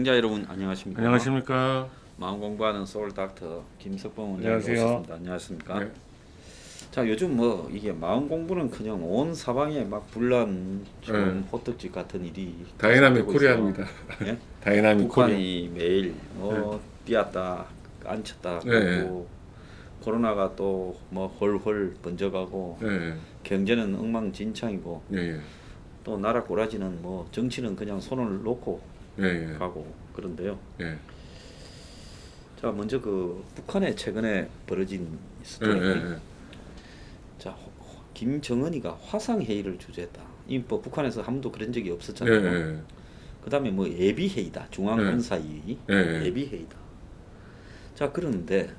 시청자 여러분 안녕하십니까? 안녕하십니까? 마음 공부하는 소울 닥터 김석봉 원장님 안녕하세요. 오셨습니다. 안녕하십니까? 네. 자, 요즘 뭐 이게 마음 공부는 그냥 온 사방에 막 불난 지금 호떡집 같은 일이 다이나믹 계속되고 코리아입니다. 있어요. 예? 다이나믹 코리아. 북한이 매일 뛰었다 앉혔다 네. 그리고 코로나가 또 뭐 헐헐 번져가고 네. 경제는 엉망진창이고 예. 또 나라 꼬라지는 뭐 정치는 그냥 손을 놓고 예. 가고 그런데요. 예. 자, 먼저 그 북한에 최근에 벌어진 스토리. 예. 자, 김정은이가 화상 회의를 주재했다. 이뭐 북한에서 한 번도 그런 적이 예. 없었잖아요. 그다음에 뭐 예비 회의다. 중앙 군사위 예비 회의다. 자, 그런데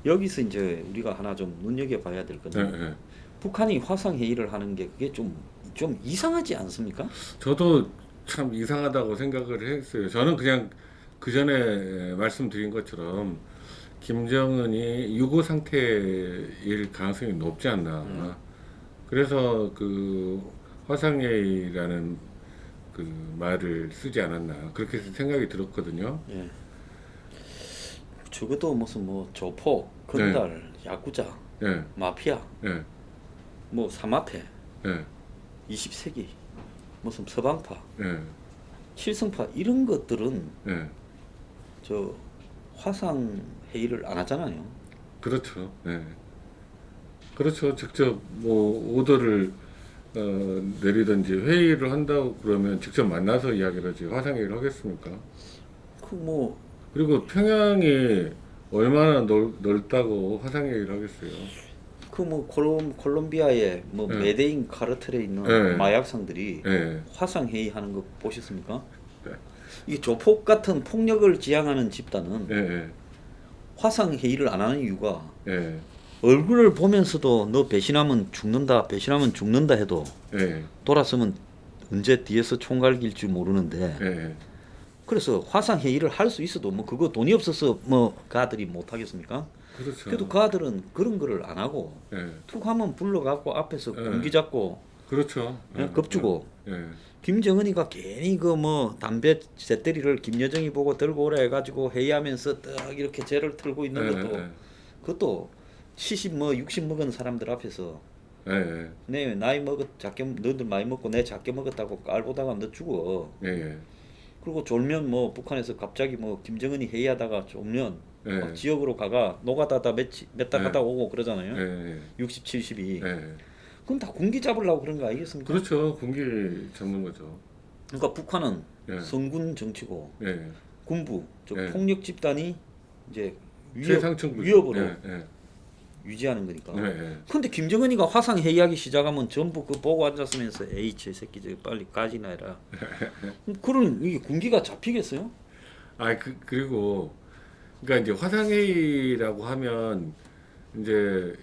여기서 이제 우리가 하나 좀 눈여겨봐야 될 건데 북한이 화상 회의를 하는 게 그게 좀 이상하지 않습니까? 저도 참 이상하다고 생각을 했어요. 저는 그냥 그 전에 말씀드린 것처럼 김정은이 유고 상태일 가능성이 높지 않나. 그래서 그 화상회의라는 그 말을 쓰지 않았나 그렇게 생각이 들었거든요. 예. 적어도 무슨 뭐 조폭, 건달, 야구자, 예. 마피아, 예. 뭐 사마패, 예. 20세기, 무슨 서방파, 예. 칠성파 이런 것들은 예. 저 화상 회의를 안 하잖아요. 그렇죠. 예. 그렇죠. 직접 뭐 오더를 내리든지 회의를 한다고 그러면 직접 만나서 이야기를 하지 화상회의를 하겠습니까? 그 뭐 그리고 평양이 얼마나 넓다고 화상회의를 하겠어요. 그 뭐 콜롬비아에 뭐 메데인 카르텔에 있는 마약상들이 화상 회의하는 거 보셨습니까? 이 조폭 같은 폭력을 지향하는 집단은 화상 회의를 안 하는 이유가 얼굴을 보면서도 너 배신하면 죽는다, 배신하면 죽는다 해도 돌아서면 언제 뒤에서 총 갈길 줄 모르는데 그래서 화상 회의를 할 수 있어도 뭐 그거 돈이 없어서 뭐 가들이 못 하겠습니까? 그렇죠. 그래도 가들은 그런 거를 안 하고 툭 하면 불러갖고 앞에서 공기 잡고 그렇죠. 겁주고 김정은이가 괜히 그 뭐 담배 재떨이를 김여정이 보고 들고 오라 해가지고 회의하면서 딱 이렇게 죄를 털고 있는 것도 그것도 70 뭐 60 먹은 사람들 앞에서 내 나이 작게 너희들 많이 먹고 내 작게 먹었다고 깔보다가 너 죽어. 그리고 졸면 뭐 북한에서 갑자기 뭐 김정은이 회의하다가 졸면 막 지역으로 가가 노가다다 몇 달 갔다 오고 그러잖아요. 60, 70이. 그건 다 군기 잡으려고 그런 거 아니겠습니까? 그렇죠. 군기 잡는 거죠. 그러니까 북한은 성군 정치고 군부, 폭력 집단이 이제 위협으로 유지하는 거니까. 근데 김정은이가 화상 회의하기 시작하면 전부 그 보고 앉았으면서 에이 저 새끼 저 빨리 가지나 해라. 그런 이게 군기가 잡히겠어요? 그리고 그러니까 이제 화상회의라고 하면 이제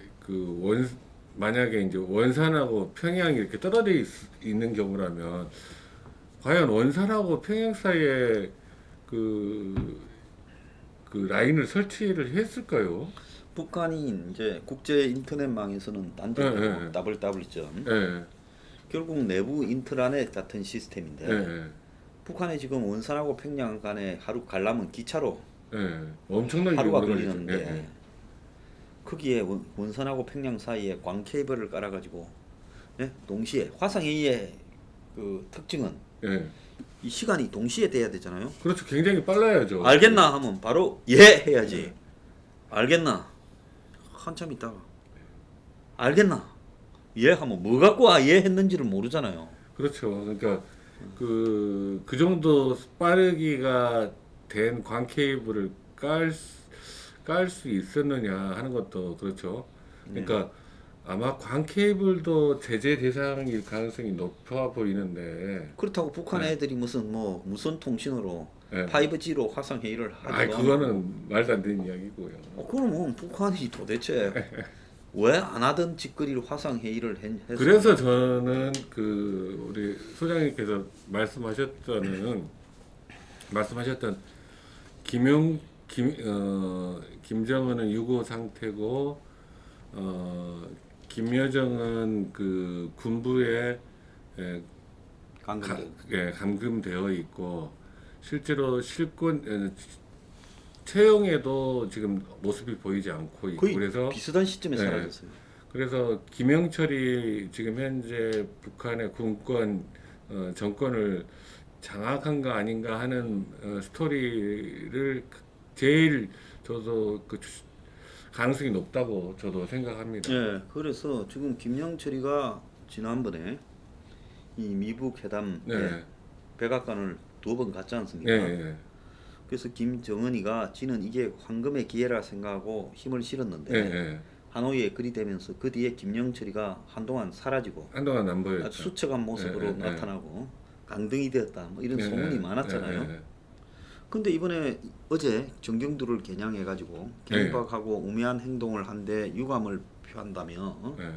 만약에 이제 원산하고 평양이 이렇게 떨어져 있는 경우라면 과연 원산하고 평양 사이에 그 라인을 설치를 했을까요? 북한이 이제 국제 인터넷망에서는 딴데고 www. 결국 내부 인트라넷 같은 시스템인데 북한에 지금 원산하고 평양 간에 하루 가려면 기차로 엄청나게 하루가 걸리는데 거기에 원산하고 평양 사이에 광 케이블을 깔아가지고 동시에 화상회의의 그 특징은 이 시간이 동시에 돼야 되잖아요. 그렇죠. 굉장히 빨라야죠. 알겠나 하면 바로 해야지. 알겠나 한참 있다가 알겠나 하면 뭐 갖고 했는지를 모르잖아요. 그렇죠. 그러니까 그 정도 빠르기가 된 광 케이블을 깔 수 있었느냐 하는 것도 그렇죠. 그러니까 아마 광 케이블도 제재 대상일 가능성이 높아 보이는데 그렇다고 북한 애들이 무슨 무선 통신으로 5G로 화상 회의를 하지도 그거는 말도 안 되는 이야기고요. 그러면 북한이 도대체 왜 안 하던 짓거리를 화상 회의를 해서 그래서 저는 우리 소장님께서 말씀하셨던 김정은은 유고 상태고 김여정은 그 군부에 감금되어 있고 실제로 채용에도 지금 모습이 보이지 않고 있고 거의 그래서 비슷한 시점에 네. 사라졌어요. 그래서 김영철이 지금 현재 북한의 군권 정권을 장악한가 아닌가 하는 스토리를 제일 저도 가능성이 높다고 저도 생각합니다. 예, 그래서 지금 김영철이가 지난번에 이 미북 회담 때 네. 백악관을 2번 갔지 않습니까? 네. 그래서 김정은이가 지는 이게 황금의 기회라 생각하고 힘을 실었는데 네. 하노이에 그리되면서 그 뒤에 김영철이가 한동안 사라지고 한동안 안 보였죠. 수척한 모습으로 네. 나타나고 강등이 되었다 뭐 이런 소문이 많았잖아요. 네. 근데 이번에 어제 정경두를 겨냥해가지고 경박하고 우매한 행동을 한데 유감을 표한다며 네.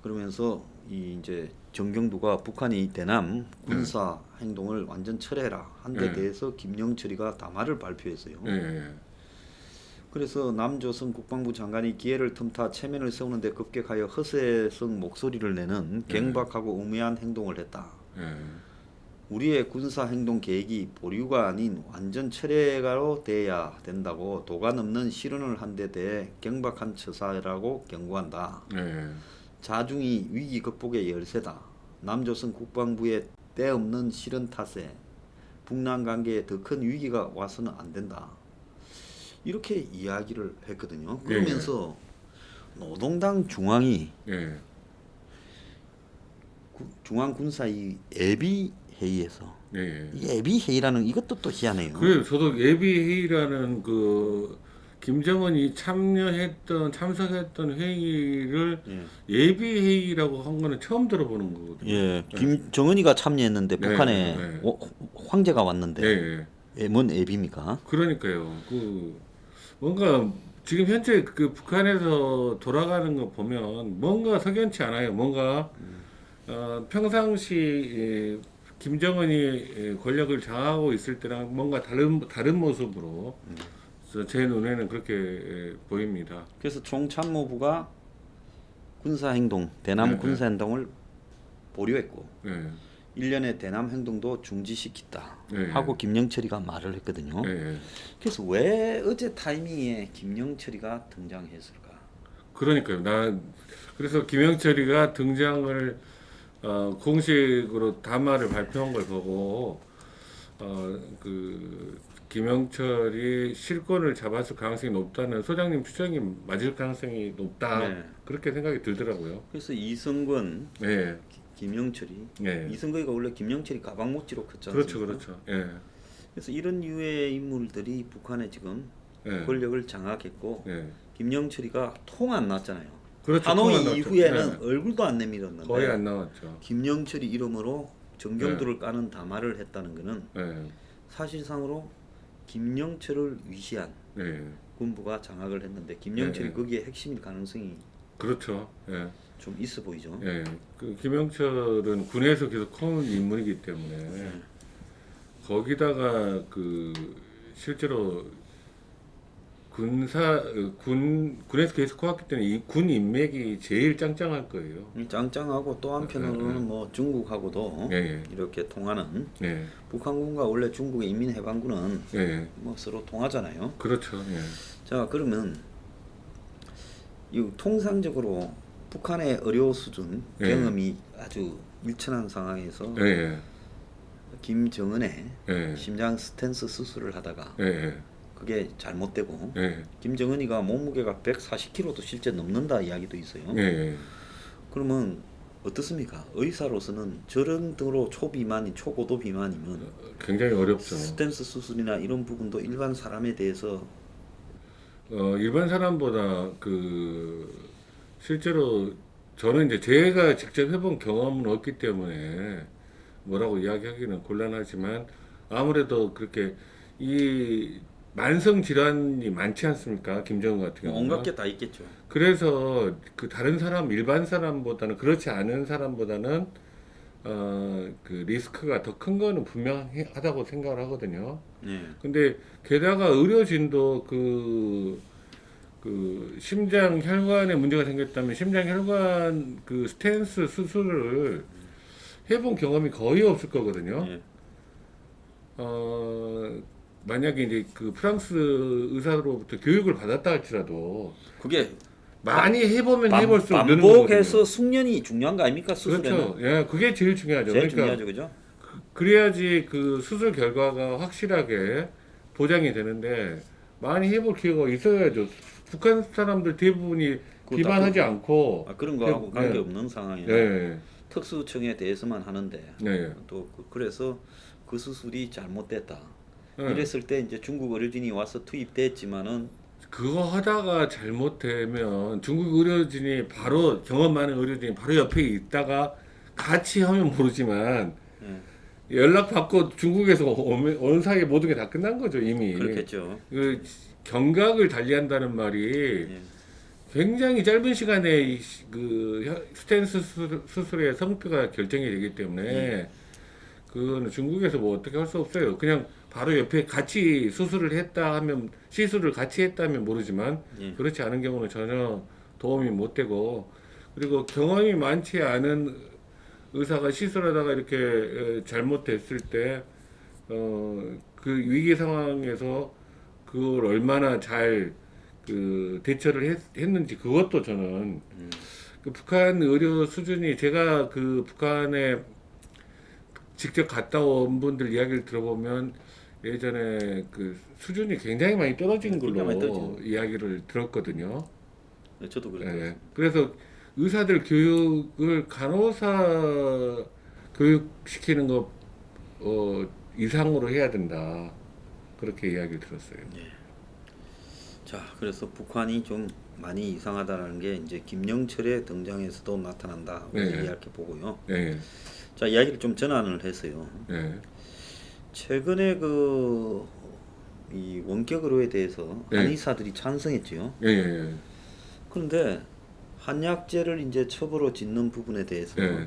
그러면서 이 이제 정경두가 북한이 대남 군사 행동을 완전 철회해라 한 데 대해서 김영철이가 담화를 발표했어요. 네. 그래서 남조선 국방부 장관이 기회를 틈타 체면을 세우는데 급격하여 허세성 목소리를 내는 경박하고 우매한 행동을 했다. 네. 우리의 군사 행동 계획이 보류가 아닌 완전 철회가로 돼야 된다고 도가 넘는 실언을 한 데 대해 경박한 처사라고 경고한다. 네. 자중이 위기 극복의 열쇠다. 남조선 국방부의 때없는 실언 탓에 북남 관계에 더 큰 위기가 와서는 안 된다. 이렇게 이야기를 했거든요. 그러면서 노동당 중앙이 네. 중앙군사위 예비 회의에서 네. 이 예비 회의라는 이것도 또 희한해요. 그래요. 저도 예비회의라는 그 김정은이 참석했던 회의를 예비회의라고 한 거는 처음 들어보는 거거든요. 예, 김정은이가 참여했는데 네, 북한에 네. 황제가 왔는데 네. 예, 뭔 예비입니까? 그러니까요. 뭔가 지금 현재 그 북한에서 돌아가는 거 보면 뭔가 석연치 않아요. 뭔가 평상시 김정은이 권력을 장악하고 있을 때랑 뭔가 다른 모습으로 제 눈에는 그렇게 보입니다. 그래서 총참모부가 대남 네, 군사행동을 보류했고 네. 1년의 대남 행동도 중지시켰다 네. 하고 김영철이가 말을 했거든요. 네. 그래서 왜 어제 타이밍에 김영철이가 등장했을까? 그러니까요. 그래서 김영철이가 등장을 공식으로 담화를 발표한 걸 보고 김영철이 실권을 잡았을 가능성이 높다는 소장님 추정이 맞을 가능성이 높다. 네. 그렇게 생각이 들더라고요. 그래서 이성근, 네. 김영철이 네. 이성근이가 원래 김영철이 가방목지로 컸지 그렇죠, 않습니까? 그렇죠. 예. 그래서 이런 유의 인물들이 북한에 지금 예. 권력을 장악했고 예. 김영철이가 통 안 났잖아요. 그렇죠. 하노이 통화 나왔죠. 이후에는 예. 얼굴도 안 내밀었는데 거의 안 나왔죠. 김영철이 이름으로 정경두를 까는 담화를 했다는 것은 예. 사실상으로 김영철을 위시한 예. 군부가 장악을 했는데 김영철이 네. 거기에 핵심일 가능성이 그렇죠. 예. 좀 있어 보이죠. 예. 김영철은 군에서 계속 커온 인물이기 때문에 거기다가 실제로 군에서 계속 커왔기 때문에 이 군 인맥이 제일 짱짱할 거예요. 짱짱하고 또 한편으로는 뭐 중국하고도 예. 이렇게 통하는 예. 북한군과 원래 중국의 인민해방군은 예. 뭐 서로 통하잖아요. 그렇죠. 예. 자 그러면 이 통상적으로 북한의 의료 수준 경험이 아주 일천한 상황에서 예. 김정은의 예. 심장 스텐스 수술을 하다가 예. 그게 잘못되고 예. 김정은이가 몸무게가 140kg도 실제 넘는다 이야기도 있어요. 예. 그러면 어떻습니까? 의사로서는 저런 등으로 초비만이 초고도 비만이면 굉장히 어렵죠. 스텐스 수술이나 이런 부분도 일반 사람에 대해서 일반 사람보다 실제로 저는 이제 제가 직접 해본 경험은 없기 때문에 뭐라고 이야기하기는 곤란하지만 아무래도 그렇게 이 만성 질환이 많지 않습니까? 김정은 같은 경우는. 온갖 게 다 있겠죠. 그래서 일반 사람보다는 그렇지 않은 사람보다는 리스크가 더 큰 거는 분명하다고 생각을 하거든요. 네. 근데 게다가 의료진도 심장 혈관에 문제가 생겼다면 심장 혈관 스텐스 수술을 해본 경험이 거의 없을 거거든요. 네. 만약에 이제 그 프랑스 의사로부터 교육을 받았다 할지라도 그게 많이 해보면 해볼수록 느는 거거든요. 반복해서 숙련이 중요한 거 아닙니까? 수술에는 그렇죠. 예, 그게 제일 중요하죠. 제일 그러니까 중요하죠, 그죠? 그래야지 그 수술 결과가 확실하게 보장이 되는데 많이 해볼 기회가 있어야죠. 북한 사람들 대부분이 그거 비판하지 않고 그런 거하고 예, 관계 없는 상황이에요. 예, 특수청에 대해서만 하는데 예, 또 그래서 그 수술이 잘못됐다. 예. 이랬을 때 이제 중국 의료진이 와서 투입됐지만은 그거 하다가 잘못되면 중국 의료진이 바로 경험 많은 의료진이 바로 옆에 있다가 같이 하면 모르지만 예, 연락 받고 중국에서 온 사이에 모든 게 다 끝난 거죠 이미. 그렇겠죠. 그 경각을 달리한다는 말이 예. 굉장히 짧은 시간에 그 스텐 수술의 성과가 결정이 되기 때문에 그거는 중국에서 뭐 어떻게 할 수 없어요. 그냥 바로 옆에 같이 수술을 했다 하면 시술을 같이 했다면 모르지만 예. 그렇지 않은 경우는 전혀 도움이 못 되고 그리고 경험이 많지 않은 의사가 시술하다가 이렇게 잘못됐을 때 그 위기 상황에서 그걸 얼마나 잘 그 대처를 했는지 그것도 저는 그 북한 의료 수준이 제가 그 북한에 직접 갔다 온 분들 이야기를 들어보면 예전에 그 수준이 굉장히 많이 떨어진 걸로 굉장히 많이 떨어지죠. 이야기를 들었거든요. 네, 저도 그랬어요. 예. 그래서 의사들 교육을 간호사 교육시키는 거 이상으로 해야 된다. 그렇게 이야기를 들었어요. 자, 그래서 북한이 좀 많이 이상하다는 게 이제 김영철의 등장에서도 나타난다. 네. 이렇게 보고요. 예. 자, 이야기를 좀 전환을 해서요. 예. 최근에 그 이 원격 의료에 대해서 네. 한의사들이 찬성했지요. 예. 예. 그런데 한약재를 이제 처벌로 짓는 부분에 대해서 예.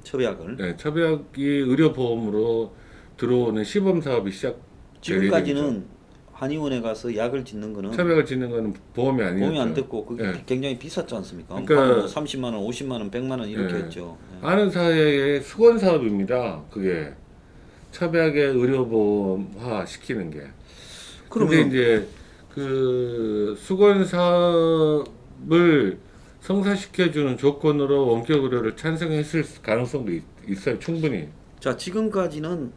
처약을 처벽이 의료보험으로 들어오는 시범 사업이 시작. 지금까지는 한의원에 가서 약을 짓는 거는 처벽을 짓는 거는 보험이 아니었죠. 보험이 안 됐고 그게 예. 굉장히 비쌌지 않습니까? 그러니까- 뭐 30만 원, 50만 원, 100만 원 이렇게 예. 했죠. 예. 아는 사회의 수건 사업입니다. 그게 처벽의 의료보험화 시키는 게. 그런데 그러면 이제 그 수건 사업을 성사시켜주는 조건으로 원격 의료를 찬성했을 가능성도 있어요. 충분히. 자, 지금까지는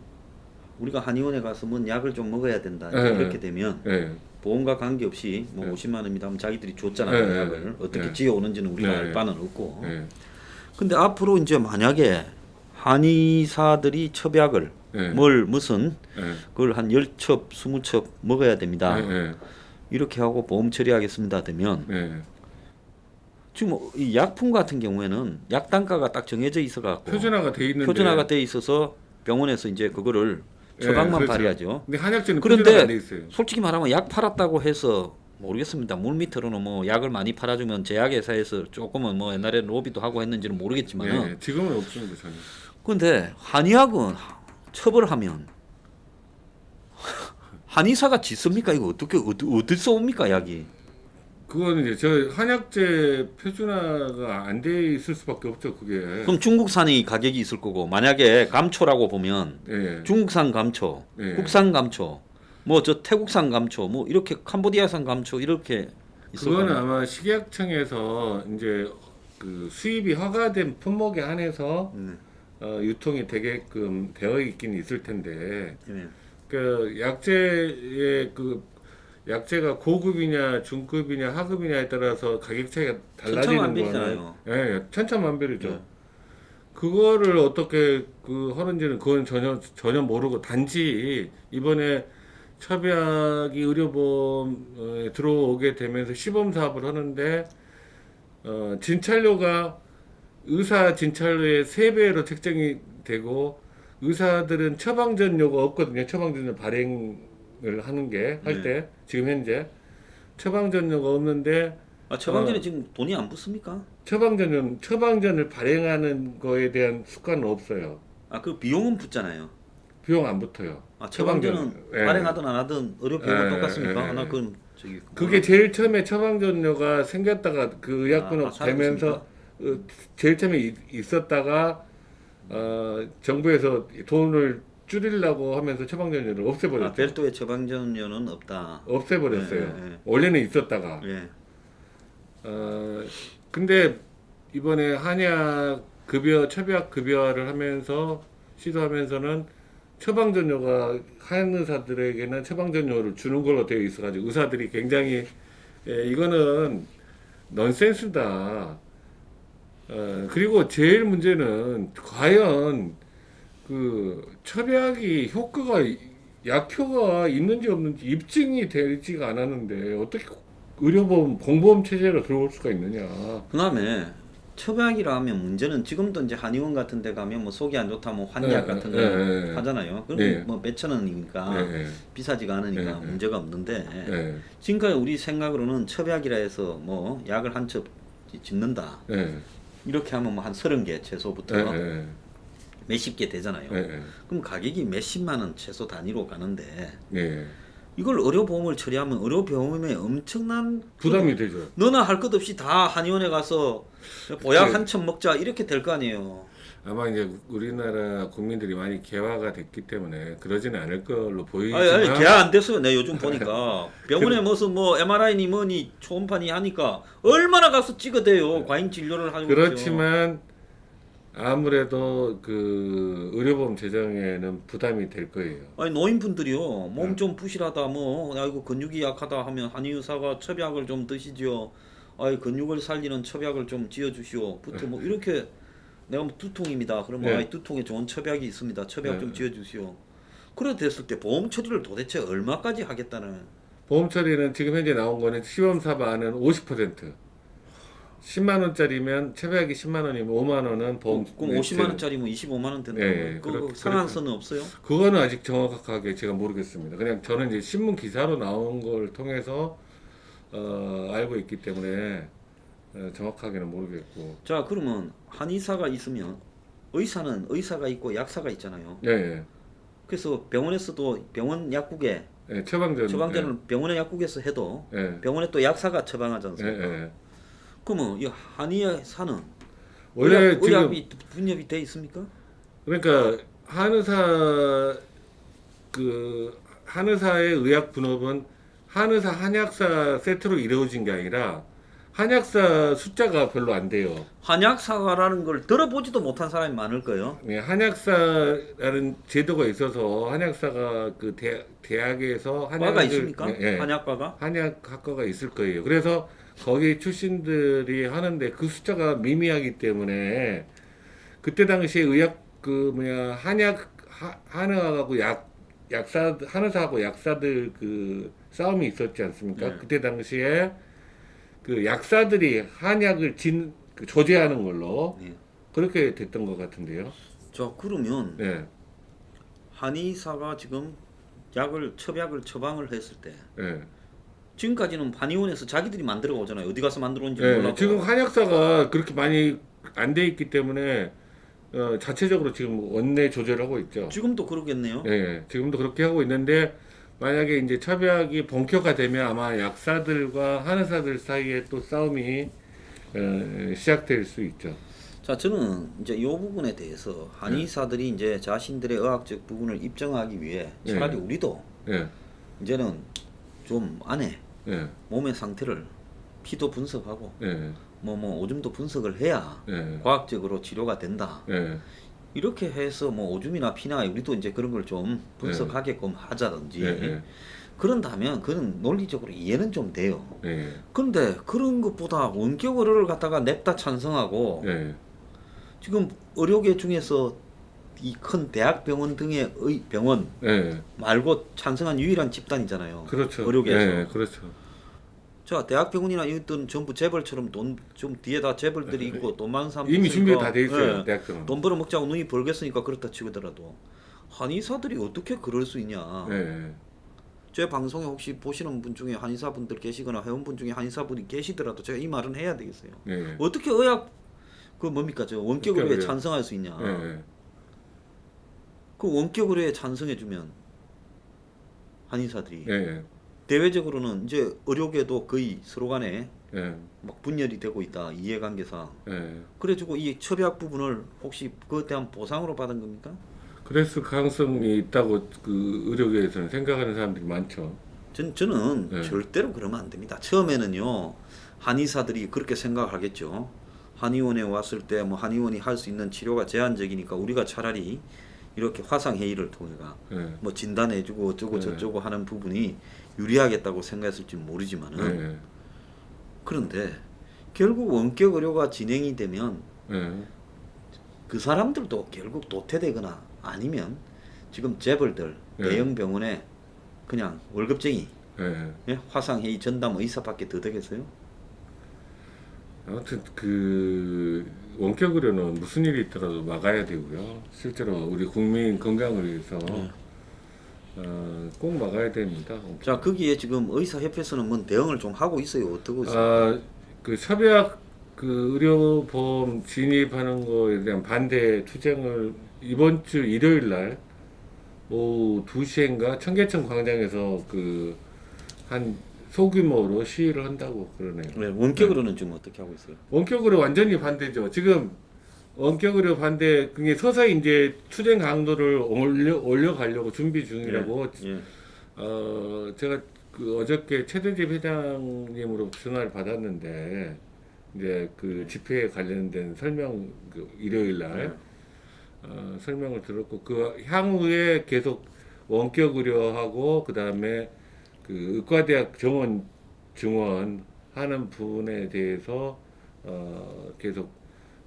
우리가 한의원에 가서 뭔 약을 좀 먹어야 된다. 예. 이렇게 되면 예. 보험과 관계없이 뭐 예. 50만 원이다 하면 자기들이 줬잖아요. 예. 약을. 어떻게 예. 지어오는지는 우리가 예. 알 바는 없고. 예. 근데 앞으로 이제 만약에 한의사들이 첩약을 예. 무슨 예. 그걸 한 10첩, 20첩 먹어야 됩니다. 예. 이렇게 하고 보험 처리하겠습니다. 되면 예. 지금 이 약품 같은 경우에는 약 단가가 딱 정해져 있어 갖고 표준화가 돼 있는데. 표준화가 돼 있어서 병원에서 이제 그거를 예, 처방만 그렇죠. 발휘하죠. 근데 한약재는 그런데 표준화가 안 돼 있어요. 솔직히 말하면 약 팔았다고 해서 모르겠습니다. 물밑으로는 뭐 약을 많이 팔아주면 제약회사에서 조금은 뭐 옛날에 로비도 하고 했는지는 모르겠지만은 예. 지금은 없습니다. 전혀. 근데 한의학은 처벌하면 한의사가 짓습니까? 이거 어디서 옵니까 약이? 그건 이제 저 한약재 표준화가 안 돼 있을 수밖에 없죠. 그게. 그럼 중국산이 가격이 있을 거고 만약에 감초라고 보면 예. 중국산 감초, 예. 국산 감초, 뭐 저 태국산 감초, 뭐 이렇게 캄보디아산 감초 이렇게 있을 그거는 거예요. 아마 식약청에서 이제 그 수입이 허가된 품목에 한해서 유통이 되게끔 되어 있긴 있을 텐데 예. 그 약재의 그 약재가 고급이냐 중급이냐 하급이냐에 따라서 가격 차이가 달라지는 거는 천차만별이잖아요. 예, 천차만별이죠. 예. 그거를 어떻게 그 하는지는 그건 전혀 모르고 단지 이번에 첩약이 의료보험에 들어오게 되면서 시범 사업을 하는데 진찰료가 의사 진찰료의 3배로 책정이 되고 의사들은 처방전료가 없거든요. 처방전료 발행을 하는 게 할 때 지금 현재 처방전료가 없는데 아, 처방전에 지금 돈이 안 붙습니까? 처방전을 발행하는 거에 대한 수가는 없어요. 아, 그 비용은 붙잖아요. 비용 안 붙어요. 아, 처방전은 예. 발행하든 안 하든 의료 비용은 예, 똑같습니까? 예, 예. 나 그건 저기 그게 제일 처음에 처방전료가 생겼다가 그 의약분업 아, 되면서 제일 처음에 있었다가 정부에서 돈을 줄이려고 하면서 처방전료를 없애버렸죠. 별도의 처방전료는 없다. 없애버렸어요. 예. 원래는 있었다가. 예. 근데 이번에 한약 급여, 처방 급여를 하면서 시도하면서는 처방전료가 한의사들에게는 처방전료를 주는 걸로 되어 있어가지고 의사들이 굉장히 이거는 넌센스다. 그리고 제일 문제는 과연 그 첩약이 효과가 약효가 있는지 없는지 입증이 되지가 않았는데 어떻게 의료보험 공보험 체제로 들어올 수가 있느냐. 그다음에 첩약이라 하면 문제는 지금도 이제 한의원 같은 데 가면 뭐 속이 안 좋다 뭐 환약 같은 거 하잖아요. 그럼 네. 뭐 몇천 원이니까 네. 비싸지가 않으니까 네. 문제가 없는데 네. 지금까지 우리 생각으로는 첩약이라 해서 뭐 약을 한 첩 짓는다. 네. 이렇게 하면 뭐 한 30개 최소부터 네. 몇십 개 되잖아요. 네. 그럼 가격이 몇십만 원 최소 단위로 가는데 네. 이걸 의료보험을 처리하면 의료보험에 엄청난 부담이 되죠. 너나 할 것 없이 다 한의원에 가서 보약 한 첩 먹자 이렇게 될 거 아니에요. 아마 이제 우리나라 국민들이 많이 개화가 됐기 때문에 그러지는 않을 걸로 보이지만 아니 개화 안 됐어요. 내가 요즘 보니까 병원에 무슨 뭐 MRI니 뭐니 초음파니 하니까 얼마나 가서 찍어대요. 과잉 진료를 하고 그렇지만 아무래도 그 의료보험 재정에는 부담이 될 거예요. 아니 노인분들이요 몸 좀 부실하다 뭐 아이고 근육이 약하다 하면 한의사가 첩약을 좀 드시죠. 아이 근육을 살리는 첩약을 좀 지어주시오. 부터 뭐 이렇게 내가 뭐 두통입니다. 그러면 네. 아이 두통에 좋은 첩약이 있습니다. 첩약 네. 좀 지어주시오. 그래 됐을 때 보험 처리를 도대체 얼마까지 하겠다는. 보험 처리는 지금 현재 나온 거는 시범 사반은 50%. 10만 원짜리면 처약이 10만 원이면 5만 원은 보험. 그럼 50만 원짜리면 25만 원 된다고. 네, 그 상한선은 없어요? 그거는 아직 정확하게 제가 모르겠습니다. 그냥 저는 이제 신문 기사로 나온 걸 통해서 알고 있기 때문에 정확하게는 모르겠고. 자 그러면 한의사가 있으면 의사는 의사가 있고 약사가 있잖아요. 네. 그래서 병원에서도 병원 약국에 네, 처방전을 병원의 약국에서 해도 네. 병원에 또 약사가 처방하지 네, 않습니까? 네. 그러면 이 한의사는 원래 의학이 분nhập 돼 있습니까? 그러니까 한의사의 의학 분업은 한의사 한약사 세트로 이루어진 게 아니라 한약사 숫자가 별로 안 돼요. 한약사라는 걸 들어보지도 못한 사람이 많을 거예요. 네, 한약사라는 제도가 있어서 한약사가 그 대학에서 과가 있습니까? 네, 한약과가? 한약학과가 있을 거예요. 그래서 거기 출신들이 하는데 그 숫자가 미미하기 때문에 그때 당시에 한의학하고 한의사하고 약사들 그 싸움이 있었지 않습니까? 네. 그때 당시에 그 약사들이 한약을 조제하는 걸로 네. 그렇게 됐던 것 같은데요. 자 그러면 네, 한의사가 지금 첩약을 처방을 했을 때 네. 지금까지는 한의원에서 자기들이 만들어 오잖아요. 어디 가서 만들어 온지 네, 몰라도. 지금 한약사가 그렇게 많이 안 돼 있기 때문에 자체적으로 지금 원내 조절을 하고 있죠. 지금도 그러겠네요. 네, 지금도 그렇게 하고 있는데 만약에 이제 첩약이 본격화되면 아마 약사들과 한의사들 사이에 또 싸움이 시작될 수 있죠. 자, 저는 이제 이 부분에 대해서 한의사들이 이제 자신들의 의학적 부분을 입증하기 위해 차라리 우리도 네, 이제는 좀 안에 네, 몸의 상태를 피도 분석하고 네, 뭐 오줌도 분석을 해야 네, 과학적으로 치료가 된다. 네, 이렇게 해서 뭐 오줌이나 피나 우리도 이제 그런 걸 좀 분석하게끔 하자든지 네, 그런다면 그건 논리적으로 이해는 좀 돼요. 네, 근데 그런 것보다 원격 의료를 갖다가 냅다 찬성하고 네, 지금 의료계 중에서 이 큰 대학병원 등의 병원 네, 말고 찬성한 유일한 집단이잖아요. 그렇죠. 의료계에서. 네, 그렇죠. 자, 대학병원이나 이런 전부 재벌처럼 돈 좀 뒤에다 재벌들이 있고 돈 많은 사람들 이미 준비가 있으니까, 다 돼 있어요. 예, 대학교는. 돈 벌어 먹자고 눈이 벌겠으니까 그렇다 치더라도 한의사들이 어떻게 그럴 수 있냐. 네, 제 방송에 혹시 보시는 분 중에 한의사분들 계시거나 회원분 중에 한의사분이 계시더라도 제가 이 말은 해야 되겠어요. 네, 어떻게 의학 그 뭡니까 저 원격 의료에 원격 의료. 찬성할 수 있냐. 네, 그 원격 의료에 찬성해주면 한의사들이 네, 대외적으로는 이제 의료계도 거의 서로 간에 네, 막 분열이 되고 있다 이해관계상. 네. 그래가지고 이 첩약 부분을 혹시 그에 대한 보상으로 받은 겁니까? 그랬을 가능성이 있다고 그 의료계에서는 생각하는 사람들이 많죠. 저는 네. 절대로 그러면 안 됩니다. 처음에는요 한의사들이 그렇게 생각하겠죠. 한의원에 왔을 때 뭐 한의원이 할 수 있는 치료가 제한적이니까 우리가 차라리 이렇게 화상 회의를 통해가 네. 뭐 진단해주고 어쩌고 네. 저쩌고 하는 부분이 유리하겠다고 생각했을지 모르지만은 네. 그런데 결국 원격 의료가 진행이 되면 네. 그 사람들도 결국 도태되거나 아니면 지금 재벌들 네. 대형 병원에 그냥 월급쟁이 네. 예? 화상회의 전담 의사밖에 더 되겠어요? 아무튼 그 원격 의료는 무슨 일이 있더라도 막아야 되고요. 실제로 우리 국민 건강을 위해서 꼭 막아야 됩니다. 자 거기에 지금 의사협회에서는 뭐 대응을 좀 하고 있어요. 어떻게 있어요? 그 협약 그 의료보험 진입하는 거에 대한 반대 투쟁을 이번 주 일요일 날 오후 2시인가 청계천 광장에서 그 한 소규모로 시위를 한다고 그러네요. 네, 원격으로는 지금 어떻게 하고 있어요? 원격으로 완전히 반대죠. 지금 원격으로 반대, 그게 서서히 이제 투쟁 강도를 올려가려고 준비 중이라고. 예. 제가 그 어저께 최대집 회장님으로 전화를 받았는데, 이제 그 집회에 관련된 설명, 그 일요일 날, 설명을 들었고, 그 향후에 계속 원격 의료하고, 그 다음에 그 의과대학 증원하는 부분에 대해서 계속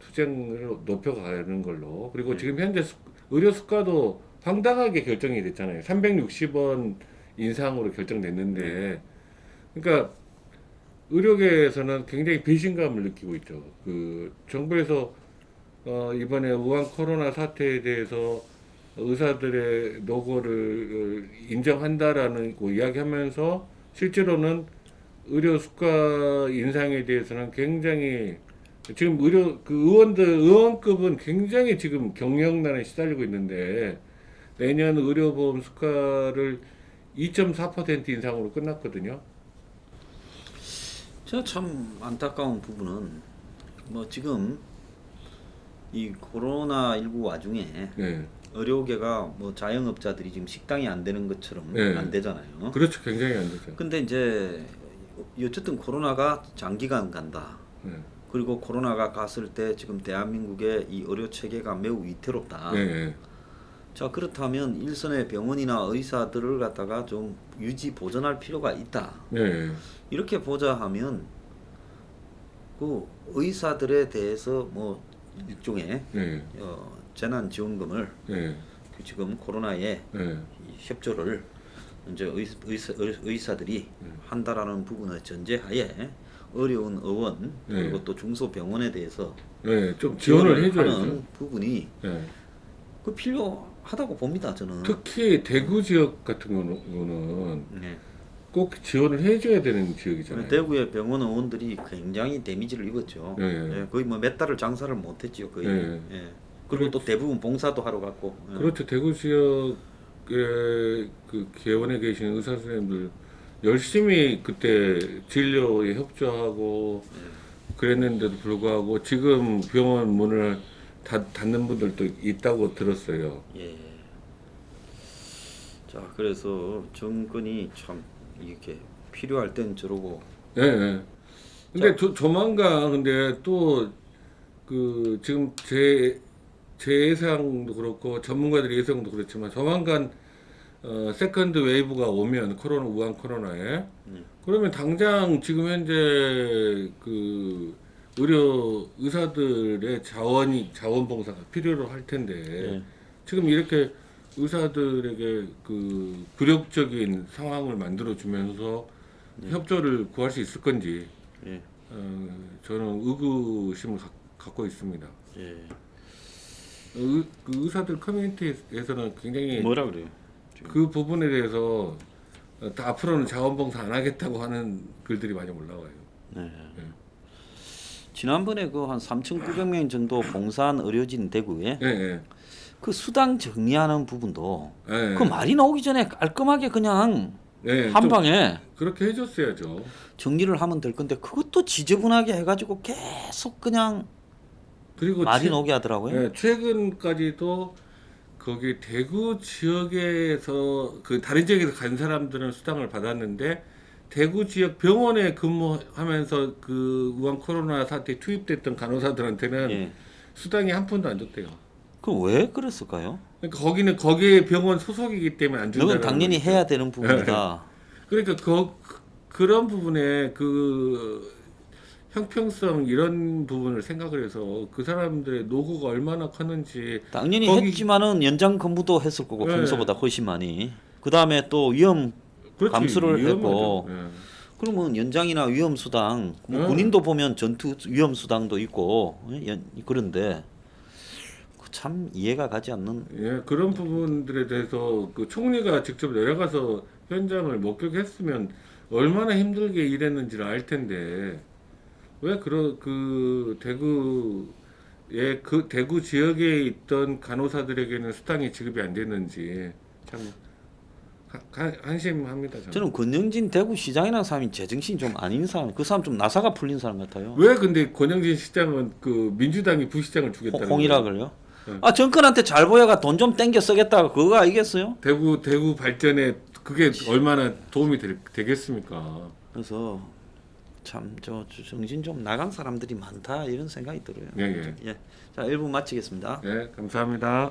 투쟁을 높여가는 걸로. 그리고 지금 현재 의료 수가도 황당하게 결정이 됐잖아요. 360원 인상으로 결정됐는데, 그러니까 의료계에서는 굉장히 배신감을 느끼고 있죠. 그 정부에서 이번에 우한 코로나 사태에 대해서 의사들의 노고를 인정한다라는 거 이야기하면서 실제로는 의료 수가 인상에 대해서는 굉장히 지금 그 의원급은 굉장히 지금 경영난에 시달리고 있는데 내년 의료보험 수가를 2.4% 인상으로 끝났거든요. 제가 참 안타까운 부분은 뭐 지금 이 코로나19 와중에 네. 의료계가 뭐 자영업자들이 지금 식당이 안 되는 것처럼 네. 안 되잖아요. 그렇죠. 굉장히 안 되죠. 근데 이제 어쨌든 코로나가 장기간 간다. 네. 그리고 코로나가 갔을 때 지금 대한민국의 이 의료 체계가 매우 위태롭다. 네. 자 그렇다면 일선의 병원이나 의사들을 갖다가 좀 유지 보존할 필요가 있다. 네. 이렇게 보자 하면 그 의사들에 대해서 뭐 일종의 네. 재난지원금을 네. 그 지금 코로나에 네. 이 협조를 이제 의사들이 한다라는 부분을 전제하에 어려운 의원 그리고 또 중소병원에 대해서 네. 좀 지원을 하는 해줘야죠. 부분이 네. 그 필요하다고 봅니다 저는. 특히 대구 지역 같은 거는 네. 꼭 지원을 해줘야 되는 지역이잖아요. 대구의 병원 의원들이 굉장히 데미지를 입었죠. 네. 예, 거의 뭐 몇 달을 장사를 못했지요 거의. 네. 예. 그리고 또 대부분 봉사도 하러 갔고. 예. 그렇죠. 대구 지역에 그 개원에 계신 의사 선생님들 열심히 그때 진료에 협조하고 그랬는데도 불구하고 지금 병원 문을 닫는 분들도 있다고 들었어요. 예. 자 그래서 정권이 참 이렇게 필요할 땐 저러고. 예. 네. 근데 조만간 근데 또 그 지금 제 예상도 그렇고 전문가들의 예상도 그렇지만 조만간 세컨드 웨이브가 오면 우한 코로나에 그러면 당장 지금 현재 그 의사들의 자원봉사가 필요로 할 텐데 지금 이렇게 의사들에게 그 굴욕적인 상황을 만들어 주면서 협조를 구할 수 있을 건지 저는 의구심을 갖고 있습니다. 예. 그 의사들 커뮤니티에서는 굉장히 뭐라 그래요? 그 부분에 대해서 앞으로는 자원봉사 안 하겠다고 하는 글들이 많이 올라와요. 네. 지난번에 그 한 3,900명 정도 봉사한 의료진 대구에 네. 그 수당 정리하는 부분도 네. 그 말이 나오기 전에 깔끔하게 그냥 네, 한 좀 방에 그렇게 해줬어야죠. 정리를 하면 될 건데 그것도 지저분하게 해가지고 계속 그냥 그리고 말이 나오게 하더라고요. 네, 최근까지도 거기 대구 지역에서 그 다른 지역에서 간 사람들은 수당을 받았는데 대구 지역 병원에 근무하면서 그 우한 코로나 사태 투입됐던 간호사들한테는 예. 수당이 한 푼도 안 줬대요. 그럼 왜 그랬을까요? 그러니까 거기는 거기에 병원 소속이기 때문에 안 준다는 이건 당연히 거죠. 해야 되는 부분이다. 그러니까 그런 부분에 그 형평성 이런 부분을 생각을 해서 그 사람들의 노고가 얼마나 컸는지 당연히 거기- 했지만은 연장 근무도 했을 거고 네. 평소보다 훨씬 많이. 그 다음에 또 위험 그렇지, 감수를 위험하죠. 했고. 예. 그러면 연장이나 위험 수당, 뭐 네. 군인도 보면 전투 위험 수당도 있고 그런데 참 이해가 가지 않는. 예, 그런 부분들에 대해서 그 총리가 직접 내려가서 현장을 목격했으면 얼마나 힘들게 일했는지를 알 텐데 왜 그 대구의 그 대구 지역에 있던 간호사들에게는 수당이 지급이 안 됐는지 참 한심합니다. 저는 권영진 대구시장이라는 사람이 제정신이 좀 아닌 사람, 그 사람 좀 나사가 풀린 사람 같아요. 왜 근데 권영진 시장은 그 민주당이 부시장을 주겠다는 거예요? 홍이라고요? 네. 아 정권한테 잘 보여가 돈 좀 땡겨 쓰겠다고 그거 알겠어요? 대구 발전에 그게 얼마나 도움이 되겠습니까? 그래서 참 저 정신 좀 나간 사람들이 많다 이런 생각이 들어요. 예, 예. 예. 자 1부 마치겠습니다. 네, 감사합니다.